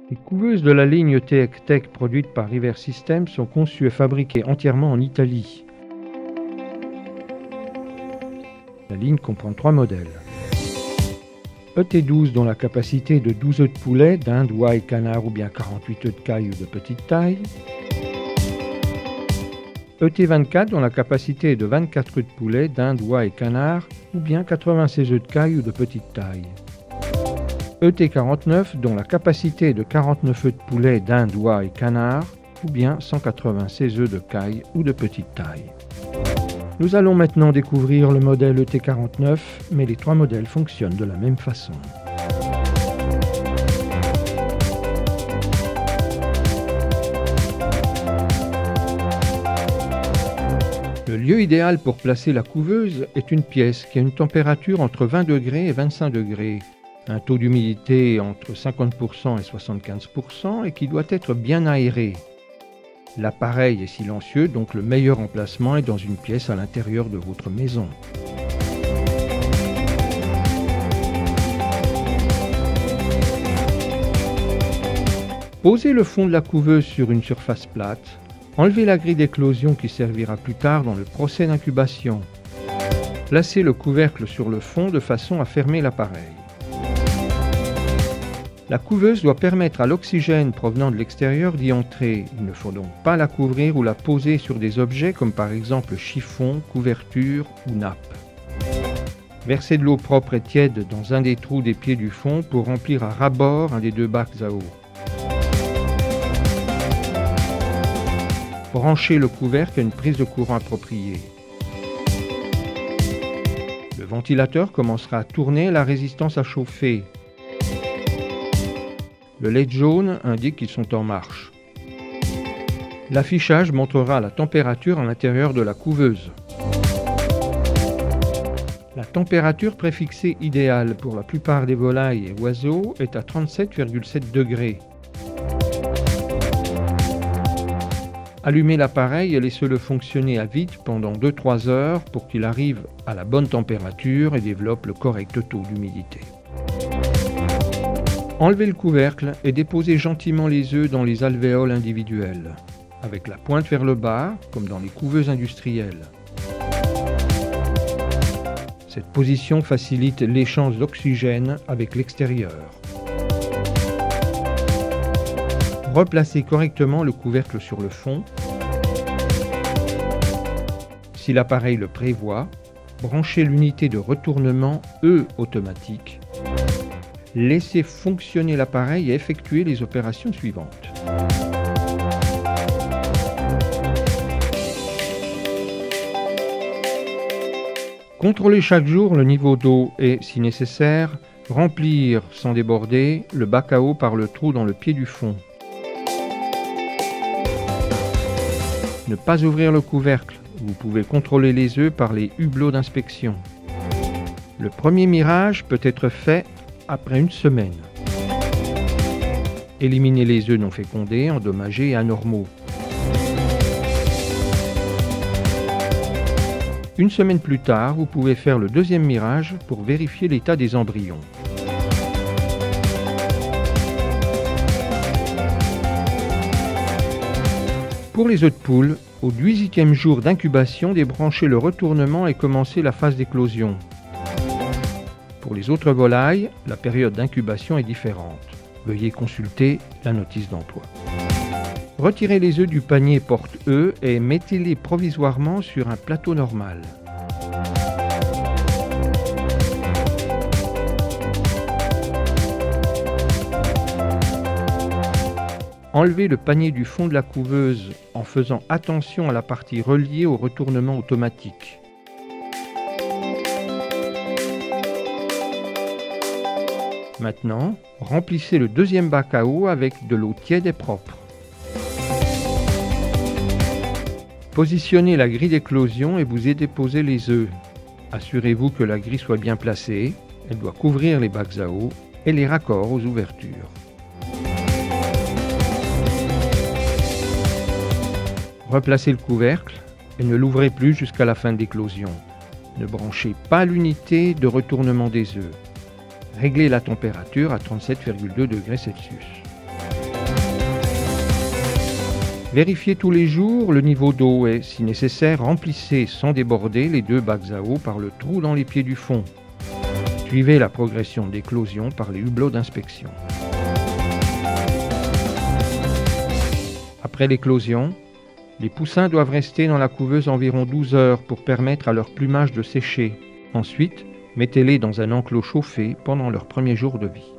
Les couveuses de la ligne TEC-TEC produites par River Systems sont conçues et fabriquées entièrement en Italie. La ligne comprend 3 modèles. ET12 dont la capacité est de 12 œufs de poulet, dinde, oie et canard ou bien 48 œufs de caille ou de petite taille. ET24 dont la capacité est de 24 œufs de poulet, dinde, oie et canard ou bien 96 œufs de caille ou de petite taille. ET49 dont la capacité est de 49 œufs de poulet, dinde, oie et canard ou bien 196 œufs de caille ou de petite taille. Nous allons maintenant découvrir le modèle ET49, mais les 3 modèles fonctionnent de la même façon. Le lieu idéal pour placer la couveuse est une pièce qui a une température entre 20 degrés et 25 degrés, un taux d'humidité entre 50% et 75% et qui doit être bien aéré. L'appareil est silencieux, donc le meilleur emplacement est dans une pièce à l'intérieur de votre maison. Posez le fond de la couveuse sur une surface plate. Enlevez la grille d'éclosion qui servira plus tard dans le procès d'incubation. Placez le couvercle sur le fond de façon à fermer l'appareil. La couveuse doit permettre à l'oxygène provenant de l'extérieur d'y entrer. Il ne faut donc pas la couvrir ou la poser sur des objets comme par exemple chiffon, couverture ou nappe. Versez de l'eau propre et tiède dans un des trous des pieds du fond pour remplir à ras-bord un des 2 bacs à eau. Branchez le couvercle à une prise de courant appropriée. Le ventilateur commencera à tourner et la résistance à chauffer. Le LED jaune indique qu'ils sont en marche. L'affichage montrera la température à l'intérieur de la couveuse. La température préfixée idéale pour la plupart des volailles et oiseaux est à 37,7 degrés. Allumez l'appareil et laissez-le fonctionner à vide pendant 2-3 heures pour qu'il arrive à la bonne température et développe le correct taux d'humidité. Enlevez le couvercle et déposez gentiment les œufs dans les alvéoles individuelles, avec la pointe vers le bas, comme dans les couveuses industrielles. Cette position facilite l'échange d'oxygène avec l'extérieur. Replacez correctement le couvercle sur le fond. Si l'appareil le prévoit, branchez l'unité de retournement E automatique. Laissez fonctionner l'appareil et effectuez les opérations suivantes. Contrôlez chaque jour le niveau d'eau et, si nécessaire, remplir sans déborder le bac à eau par le trou dans le pied du fond. Ne pas ouvrir le couvercle. Vous pouvez contrôler les œufs par les hublots d'inspection. Le premier mirage peut être fait après 1 semaine. Éliminez les œufs non fécondés, endommagés et anormaux. 1 semaine plus tard, vous pouvez faire le 2e mirage pour vérifier l'état des embryons. Pour les œufs de poule, au 18e jour d'incubation, débranchez le retournement et commencez la phase d'éclosion. Pour les autres volailles, la période d'incubation est différente. Veuillez consulter la notice d'emploi. Retirez les œufs du panier porte-œufs et mettez-les provisoirement sur un plateau normal. Enlevez le panier du fond de la couveuse en faisant attention à la partie reliée au retournement automatique. Maintenant, remplissez le 2e bac à eau avec de l'eau tiède et propre. Positionnez la grille d'éclosion et vous y déposez les œufs. Assurez-vous que la grille soit bien placée. Elle doit couvrir les bacs à eau et les raccords aux ouvertures. Replacez le couvercle et ne l'ouvrez plus jusqu'à la fin de l'éclosion. Ne branchez pas l'unité de retournement des œufs. Réglez la température à 37,2 degrés Celsius. Vérifiez tous les jours le niveau d'eau et, si nécessaire, remplissez sans déborder les 2 bacs à eau par le trou dans les pieds du fond. Suivez la progression d'éclosion par les hublots d'inspection. Après l'éclosion, les poussins doivent rester dans la couveuse environ 12 heures pour permettre à leur plumage de sécher. Ensuite, mettez-les dans un enclos chauffé pendant leur premier jour de vie.